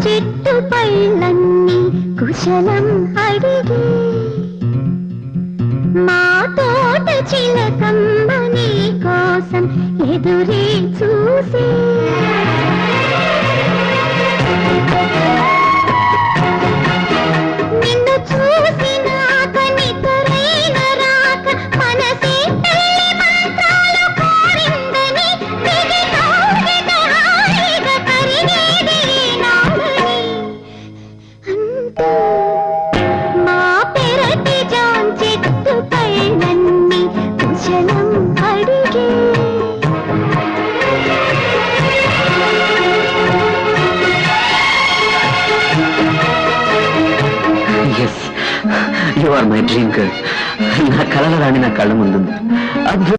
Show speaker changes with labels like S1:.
S1: చెట్టు పళ్ళన్నీ కుశలం అడిగి మా తోట చిలకమ్మ నీ కోసం ఎదురే చూసి నిన్ను చూసినాక నిద్రైన రాక మనసే తల్లి మంత్రాలు కోరిందని దిగి తోగిన హాయిగా కరిగేది నాడని అంటూ మా పెరటి జాన్ చెట్టు పైనన్ని కుశలం అడిగే
S2: you are my dream girl. నా కలల రాణి నా కళ్ళ ముందుంది.